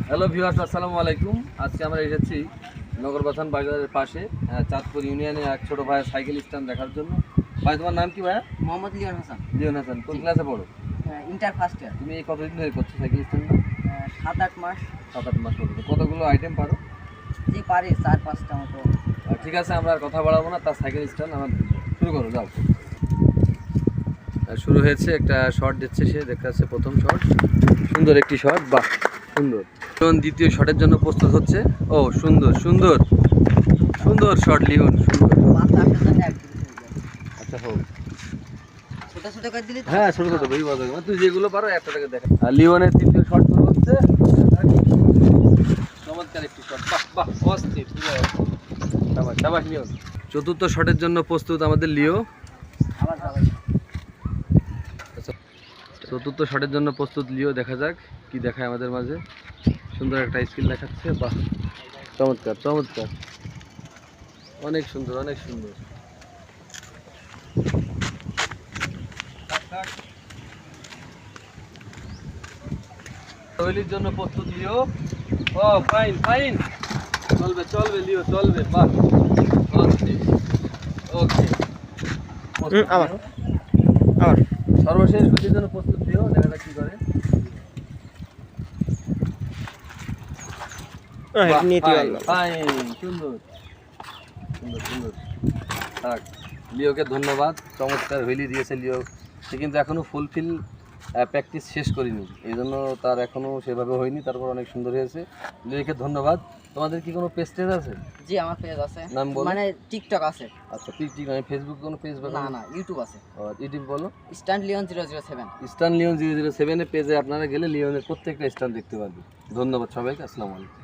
Hello viewers, আসসালামু আলাইকুম। আজকে আমরা এসেছি নগরবাথান বাজারের পাশে চাঁদপুর ইউনিয়নে এক ছোট ভাইয়ের সাইকেল স্ট্যান্ড দেখার জন্য। ভাই, তোমার নাম কি ভাইয়া? মোহাম্মদ লিওন হাসান। লিওন হাসান। কোন ক্লাসে পড়ো? Inter first year. তুমি এই কতদিন ধরে করছো সাইকেল স্ট্যান্ডটা? 7-8 মাস। 7-8 মাস হলো। কতগুলো আইটেম পারো? জি পারি 4-5টা মতো। ঠিক আছে, আমরা আর কথা বাড়াবো না, তার সাইকেল স্ট্যান্ড আমরা শুরু করো, যাও। শুরু হয়েছে, একটা শট দিচ্ছে সে, দেখতে পাচ্ছে প্রথম শট, সুন্দর একটি শট, বাহ সুন্দর। দ্বিতীয় শটের জন্য প্রস্তুত হচ্ছে। ও সুন্দর সুন্দর সুন্দর শট লিওন, সুন্দর। আচ্ছা হোক, ছোট ছোট করে দিলি। হ্যাঁ ছোট ছোট বেশি বড় না, তুই যেগুলো পারো একটা টাকা দেখা। আর লিওনের তৃতীয় শট শুরু হচ্ছে, চমৎকার একটি শট, বাহ বাহ অস্থির, শাবাশ শাবাশ লিওন। চতুর্থ শটের জন্য প্রস্তুত আমাদের লিও। চতুর্থ শটের জন্য প্রস্তুত লিও, দেখা যাক কি দেখায় আমাদের মাঝে। সুন্দর একটা স্কিল দেখাচ্ছে, বাহ চমৎকার চমৎকার, অনেক সুন্দর অনেক সুন্দর। শৈলীর জন্য প্রস্তুত লিও। ও ফাইন ফাইন, চলবে চলবে লিও চলবে, বাহ ওকে। আবার আবার সর্বশেষ গতির জন্য প্রস্তুত লিও, দেখা যাক কি করে। সুন্দর সুন্দর সুন্দর। থাক, লিওকে ধন্যবাদ, চমৎকার হুইলি দিয়েছে লিও। সে কিন্তু এখনো ফুলফিল প্র্যাকটিস শেষ করিনি, এই জন্য তার এখনো সেভাবে হয়নি, তারপর অনেক সুন্দর হয়েছে। লিওকে ধন্যবাদ। তোমাদের কি কোনো পেজ টেজ আছে? জি আমার পেজ আছে, নাম বলো। মানে টিকটক আছে। আচ্ছা টিকটক, মানে ফেসবুক কোনো পেজ? না না, ইউটিউব আছে। ইউটিউব বলো, স্ট্যান্ড লিওন 007। স্টান লিওন 007 এর পেজে আপনারা গেলে লিওনের প্রত্যেকটা স্টান দেখতে পারবেন। ধন্যবাদ সবাইকে, আসসালামু আলাইকুম।